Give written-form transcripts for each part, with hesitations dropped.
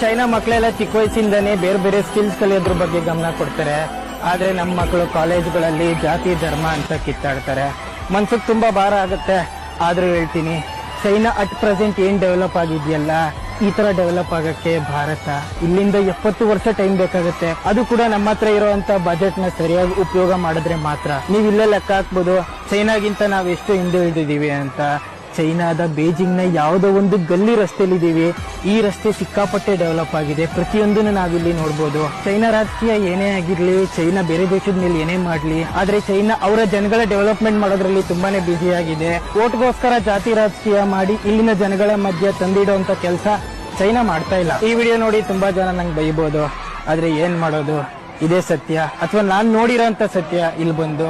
China ಮಕ್ಕಳೆಲ್ಲ ಚಿಕ್ಕ ವಯಸ್ಸಿಂದನೇ ಬೇರೆ ಬೇರೆ ಸ್ಕಿಲ್ಸ್ ಕಲಿಯೋದ್ರ ಬಗ್ಗೆ ಗಮನ ಕೊಡ್ತಾರೆ. ಆದ್ರೆ ನಮ್ಮ ಮಕ್ಕಳು ಕಾಲೇಜ್ಗಳಲ್ಲಿ ಜಾತಿ ಧರ್ಮ ಅಂತ ಕಿತ್ತಾಡ್ತಾರೆ. ಮನ್ಸಿಗೆ ತುಂಬಾ ಭಾರ ಆಗುತ್ತೆ. ಆದ್ರೂ ಹೇಳ್ತೀನಿ, ಚೈನಾ ಅಟ್ ಪ್ರೆಸೆಂಟ್ ಏನ್ ಡೆವಲಪ್ ಆಗಿದೆಯಲ್ಲ, ಈ ತರ ಡೆವಲಪ್ ಆಗಕ್ಕೆ ಭಾರತ ಇಲ್ಲಿಂದ 70 ವರ್ಷ ಟೈಮ್ ಬೇಕಾಗುತ್ತೆ. ಅದು ಕೂಡ ನಮ್ಮ ಹತ್ರ ಇರುವಂತ ಬಜೆಟ್ ನ ಸರಿಯಾಗಿ ಉಪಯೋಗ ಮಾಡಿದ್ರೆ ಮಾತ್ರ. ನೀವ್ ಇಲ್ಲೇ ಲೆಕ್ಕ ಹಾಕ್ಬೋದು ಚೈನಾಗಿಂತ ನಾವ್ ಎಷ್ಟು ಹಿಂದೆ ಉಳಿದಿದೀವಿ ಅಂತ. ಚೈನಾದ ಬೇಜಿಂಗ್ ನ ಯಾವುದೋ ಒಂದು ಗಲ್ಲಿ ರಸ್ತೆಲಿದ್ದೀವಿ. ಈ ರಸ್ತೆ ಸಿಕ್ಕಾಪಟ್ಟೆ ಡೆವಲಪ್ ಆಗಿದೆ. ಪ್ರತಿಯೊಂದನ್ನು ನಾವಿಲ್ಲಿ ನೋಡ್ಬೋದು. ಚೈನಾ ರಾಜಕೀಯ ಏನೇ ಆಗಿರ್ಲಿ, ಚೈನಾ ಬೇರೆ ದೇಶದ ಮೇಲೆ ಏನೇ ಮಾಡ್ಲಿ, ಆದ್ರೆ ಚೈನಾ ಅವರ ಜನಗಳ ಡೆವಲಪ್ಮೆಂಟ್ ಮಾಡೋದ್ರಲ್ಲಿ ತುಂಬಾನೇ ಬ್ಯುಸಿ ಆಗಿದೆ. ಓಟ್ಗೋಸ್ಕರ ಜಾತಿ ರಾಜಕೀಯ ಮಾಡಿ ಇಲ್ಲಿನ ಜನಗಳ ಮಧ್ಯೆ ತಂದಿಡುವಂತ ಕೆಲಸ ಚೈನಾ ಮಾಡ್ತಾ ಇಲ್ಲ. ಈ ವಿಡಿಯೋ ನೋಡಿ ತುಂಬಾ ಜನ ನಂಗೆ ಬೈಬೋದು, ಆದ್ರೆ ಏನ್ ಮಾಡೋದು, ಇದೇ ಸತ್ಯ. ಅಥವಾ ನಾನ್ ನೋಡಿರೋಂತ ಸತ್ಯ ಇಲ್ಲಿ ಬಂದು.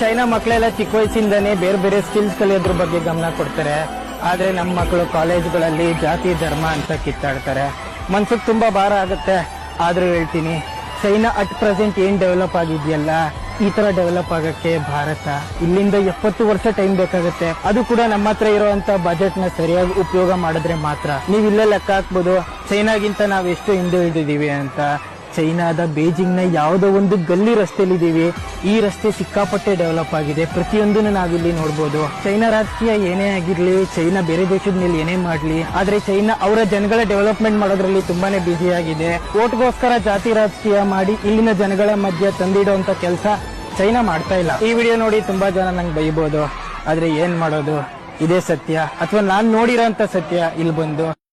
ಚೈನಾ ಮಕ್ಕಳೆಲ್ಲ ಚಿಕ್ಕ ವಯಸ್ಸಿಂದನೇ ಬೇರೆ ಬೇರೆ ಸ್ಕಿಲ್ಸ್ ಕಲಿಯೋದ್ರ ಬಗ್ಗೆ ಗಮನ ಕೊಡ್ತಾರೆ. ಆದ್ರೆ ನಮ್ಮ ಮಕ್ಕಳು ಕಾಲೇಜ್ಗಳಲ್ಲಿ ಜಾತಿ ಧರ್ಮ ಅಂತ ಕಿತ್ತಾಡ್ತಾರೆ. ಮನ್ಸಿಗೆ ತುಂಬಾ ಭಾರ ಆಗುತ್ತೆ. ಆದ್ರೂ ಹೇಳ್ತೀನಿ, ಚೈನಾ ಅಟ್ ಪ್ರೆಸೆಂಟ್ ಏನ್ ಡೆವಲಪ್ ಆಗಿದೆಯಲ್ಲ, ಈ ತರ ಡೆವಲಪ್ ಆಗಕ್ಕೆ ಭಾರತ ಇಲ್ಲಿಂದ 70 ವರ್ಷ ಟೈಮ್ ಬೇಕಾಗುತ್ತೆ. ಅದು ಕೂಡ ನಮ್ಮ ಹತ್ರ ಇರುವಂತ ಬಜೆಟ್ ನ ಸರಿಯಾಗಿ ಉಪಯೋಗ ಮಾಡಿದ್ರೆ ಮಾತ್ರ. ನೀವ್ ಇಲ್ಲೇ ಲೆಕ್ಕ ಹಾಕ್ಬೋದು ಚೈನಾಗಿಂತ ನಾವ್ ಎಷ್ಟು ಹಿಂದೆ ಉಳಿದಿದೀವಿ ಅಂತ. ಚೈನಾದ ಬೇಜಿಂಗ್ ನ ಯಾವುದೋ ಒಂದು ಗಲ್ಲಿ ರಸ್ತೆಲಿದ್ದೀವಿ. ಈ ರಸ್ತೆ ಸಿಕ್ಕಾಪಟ್ಟೆ ಡೆವಲಪ್ ಆಗಿದೆ. ಪ್ರತಿಯೊಂದನ್ನು ನಾವಿಲ್ಲಿ ನೋಡ್ಬೋದು. ಚೈನಾ ರಾಜಕೀಯ ಏನೇ ಆಗಿರ್ಲಿ, ಚೈನಾ ಬೇರೆ ದೇಶದ ಮೇಲೆ ಏನೇ ಮಾಡ್ಲಿ, ಆದ್ರೆ ಚೈನಾ ಅವರ ಜನಗಳ ಡೆವಲಪ್ಮೆಂಟ್ ಮಾಡೋದ್ರಲ್ಲಿ ತುಂಬಾನೇ ಬ್ಯುಸಿ ಆಗಿದೆ. ಓಟ್ಗೋಸ್ಕರ ಜಾತಿ ರಾಜಕೀಯ ಮಾಡಿ ಇಲ್ಲಿನ ಜನಗಳ ಮಧ್ಯೆ ತಂದಿಡುವಂತ ಕೆಲಸ ಚೈನಾ ಮಾಡ್ತಾ ಇಲ್ಲ. ಈ ವಿಡಿಯೋ ನೋಡಿ ತುಂಬಾ ಜನ ನಂಗೆ ಬೈಬೋದು, ಆದ್ರೆ ಏನ್ ಮಾಡೋದು, ಇದೇ ಸತ್ಯ. ಅಥವಾ ನಾನ್ ನೋಡಿರೋಂತ ಸತ್ಯ ಇಲ್ಲಿ ಬಂದು.